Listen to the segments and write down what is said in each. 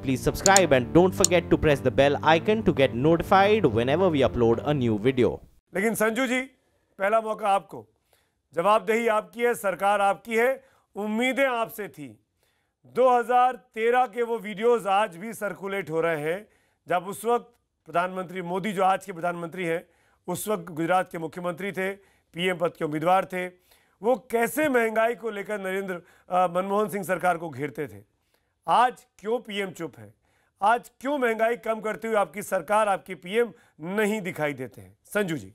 please subscribe and don't forget to press the bell icon to get notified whenever we upload a new video. लेकिन संजू जी, पहला मौका आपको, जवाबदेही आपकी है, सरकार आपकी है, उम्मीदें आपसे थी। 2013 के वो वीडियोस आज भी सर्कुलेट हो रहे हैं जब उस वक्त प्रधानमंत्री मोदी, जो आज के प्रधानमंत्री हैं, उस वक्त गुजरात के मुख्यमंत्री थे, पीएम पद के उम्मीदवार थे, वो कैसे महंगाई को लेकर मनमोहन सिंह सरकार को घेरते थे। आज क्यों पीएम चुप है? आज क्यों महंगाई कम करते हुए आपकी सरकार, आपकी पीएम नहीं दिखाई देते हैं? संजू जी।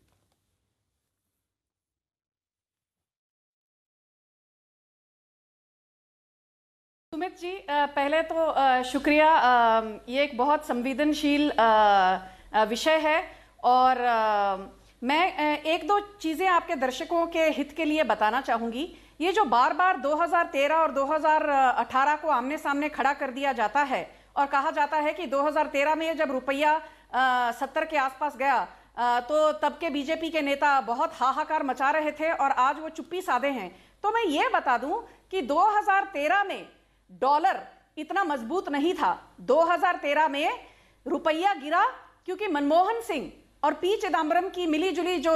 सुमित जी, पहले तो शुक्रिया। ये एक बहुत संवेदनशील विषय है और मैं एक दो चीज़ें आपके दर्शकों के हित के लिए बताना चाहूँगी। ये जो बार बार 2013 और 2018 को आमने सामने खड़ा कर दिया जाता है और कहा जाता है कि 2013 में जब रुपया 70 के आसपास गया तो तब के बीजेपी के नेता बहुत हाहाकार मचा रहे थे और आज वो चुप्पी साधे हैं। तो मैं ये बता दूं कि 2013 में डॉलर इतना मजबूत नहीं था। 2013 में रुपया गिरा क्योंकि मनमोहन सिंह और पी चिदम्बरम की मिलीजुली जो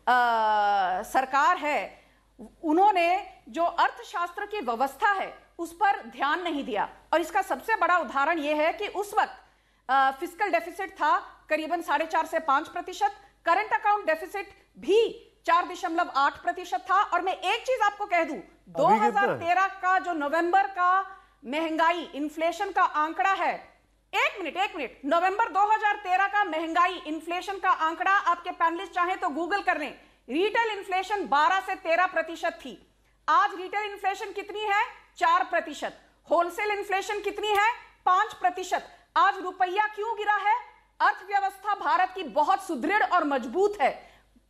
सरकार है, उन्होंने जो अर्थशास्त्र की व्यवस्था है उस पर ध्यान नहीं दिया। और इसका सबसे बड़ा उदाहरण यह है कि उस वक्त फिस्कल डेफिसिट था करीबन 4.5 से 5%, करंट अकाउंट डेफिसिट भी 4.8% था। और मैं एक चीज आपको कह दूं, 2013 का जो नवंबर का महंगाई इन्फ्लेशन का आंकड़ा है, एक मिनट, नवंबर 2013 का महंगाई इन्फ्लेशन का आंकड़ा आपके पैनलिस्ट चाहें तो गूगल कर लें। रिटेल इन्फ्लेशन 12 से 13% थी। आज रिटेल इन्फ्लेशन कितनी है? 4%। होलसेल इन्फ्लेशन कितनी है? 5%। आज रुपया क्यों गिरा है? अर्थव्यवस्था भारत की बहुत सुदृढ़ और मजबूत है,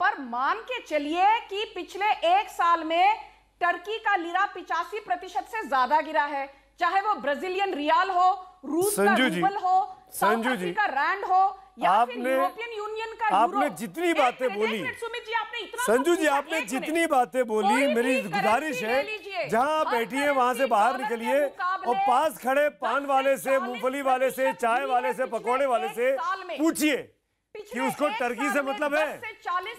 पर मान के चलिए कि पिछले एक साल में टर्की का लिरा 85% से ज्यादा गिरा है, चाहे वो ब्राजीलियन रियाल हो, रूस का रूबल हो, साउथ अफ्रीका रैंड हो या फिर यूरोपियन यूनियन का यूरो। आपने जितनी बातें बोली, सुमित जी, आपने इतना संजू जी, आपने जितनी बातें बोली, मेरी गुजारिश है जहां आप बैठी हैं वहां से बाहर निकलिए और पास खड़े पान वाले से, मूंगफली वाले से, चाय वाले से, पकौड़े वाले से पूछिए कि उसको टर्की से मतलब है,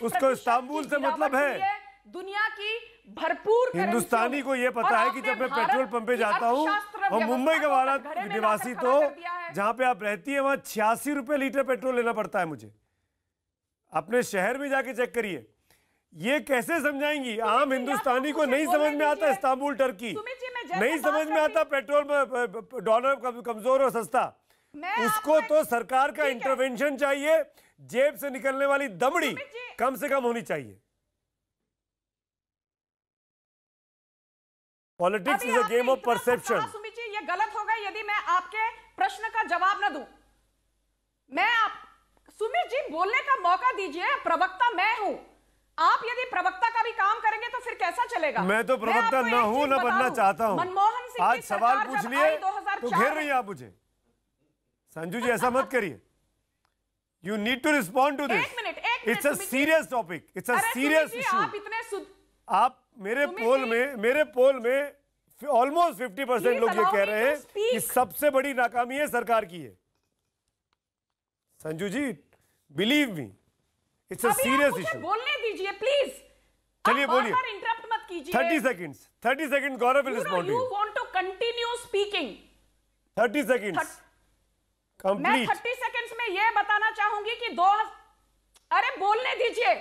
उसको इस्तांबुल से मतलब है। दुनिया की भरपूर हिंदुस्तानी को यह पता है कि जब मैं पेट्रोल पंप पे जाता हूँ और मुंबई का वाला निवासी, तो जहां पे आप रहती है वहां 86 रुपए लीटर पेट्रोल लेना पड़ता है मुझे। अपने शहर में जाके चेक करिए। ये कैसे समझाएंगी? आम हिंदुस्तानी को नहीं समझ में आता इस्तांबुल टर्की, नहीं समझ में आता पेट्रोल डॉलर कमजोर और सस्ता। उसको तो सरकार का इंटरवेंशन चाहिए, जेब से निकलने वाली दमड़ी कम से कम होनी चाहिए। Politics is a game of perception. Sumit ji, ये गलत होगा यदि मैं आपके प्रश्न का जवाब न दूं। सुमित जी, बोलने का मौका दीजिए। प्रवक्ता मैं हूं। आप यदि प्रवक्ता का भी काम करेंगे तो फिर कैसा चलेगा? मैं तो प्रवक्ता ना हूं, ना बनना चाहता हूं। मनमोहन सिंह आज सवाल पूछ लिए तो घेर रही हैं आप मुझे। संजू जी, ऐसा मत करिए। You need to respond to this. It's a serious topic, it's a serious issue. आप मेरे पोल में ऑलमोस्ट 50% लोग ये कह रहे हैं कि सबसे बड़ी नाकामी है सरकार की है। Sanju ji, believe me, it's a serious issue. बोलने दीजिए प्लीज। चलिए बोलिए, इंटरप्ट मत कीजिए। 30 second Gaurav will respond. You want to continue speaking. 30 seconds complete. 30 seconds में ये बताना चाहूंगी कि अरे बोलने दीजिए।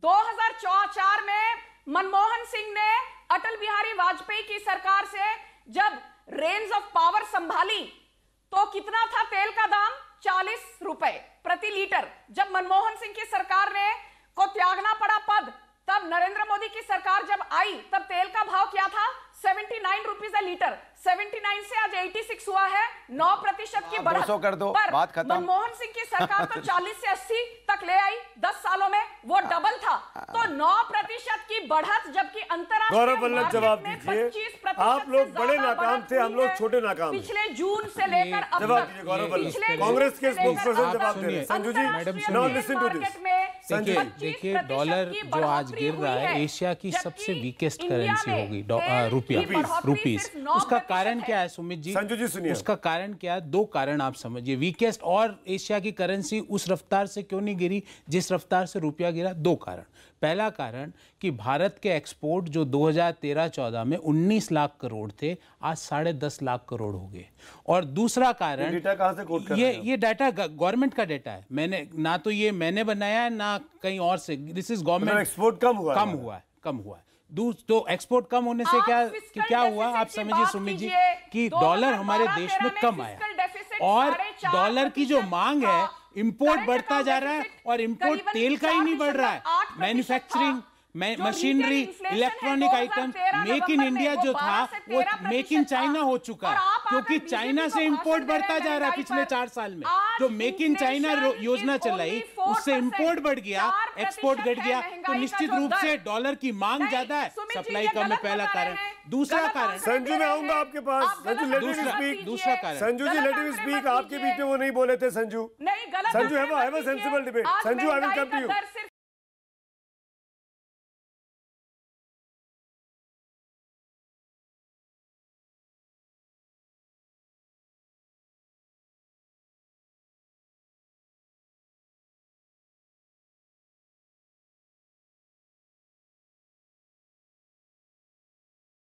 2004 में मनमोहन सिंह ने अटल बिहारी वाजपेयी की सरकार से जब रेंज ऑफ पावर संभाली तो कितना था तेल का दाम? 40 रुपए प्रति लीटर। जब मनमोहन सिंह की सरकार ने को त्यागना पड़ा पद, तब नरेंद्र मोदी की सरकार जब आई तब तेल का भाव क्या था? 79 रुपीज अ लीटर। 79 से आज 86 हुआ है, 9% की बढ़त। 200 कर दो, बात खत्म। मनमोहन सिंह की सरकार तो 40 से 80 तक ले आई 10 सालों में, वो डबल था। तो 9% की बढ़त, जबकि अंतरराष्ट्रीय गौरव वल्लभ जवाब दीजिए। आप लोग बड़े नाकाम थे, हम लोग छोटे नाकाम। पिछले जून से लेकर अब तक गौरव वल्लभ कांग्रेस के स्पोक्सपर्सन जवाब दे रहे हैं। संजू जी, नाउ लिसन टू दिस। देखिए डॉलर जो आज गिर रहा है, एशिया की सबसे वीकेस्ट करेंसी होगी रुपीस। उसका कारण क्या है सुमित जी? संजू जी सुनिए, उसका कारण क्या है? दो कारण आप समझिए। वीकेस्ट और एशिया की करेंसी उस रफ्तार से क्यों नहीं गिरी जिस रफ्तार से रुपया गिरा? दो कारण। पहला कारण कि भारत के एक्सपोर्ट जो 2013-14 में 19 लाख करोड़ थे, आज 10.5 लाख करोड़ हो गए। और दूसरा कारण, डेटा कहां से कोट कर रहे हैं? ये डाटा गवर्नमेंट का डेटा है, मैंने ना तो ये मैंने बनाया है ना कहीं और से, दिस इज गवर्नमेंट। एक्सपोर्ट कम हुआ है। तो एक्सपोर्ट कम होने से क्या हुआ आप समझिए सुमित जी, कि डॉलर हमारे देश में कम आया और डॉलर की जो मांग है, इंपोर्ट बढ़ता जा रहा है और इंपोर्ट तेल का ही नहीं बढ़ रहा है, manufacturing, machinery, electronic item, make in India जो था वो मेक इन चाइना हो चुका है, क्योंकि चाइना से इंपोर्ट बढ़ता जा रहा है। पिछले 4 साल में जो मेक इन चाइना योजना चलाई, उससे इंपोर्ट बढ़ गया, एक्सपोर्ट घट गया, तो निश्चित रूप से डॉलर की मांग ज्यादा है, सप्लाई कम है, पहला कारण। दूसरा कारण, संजू मैं आऊंगा आपके पास, दूसरा कारण, Sanju ji let me speak, आपके बीच में वो नहीं बोले थे Sanju, Sanju have a sensible debate, Sanju I will come to you.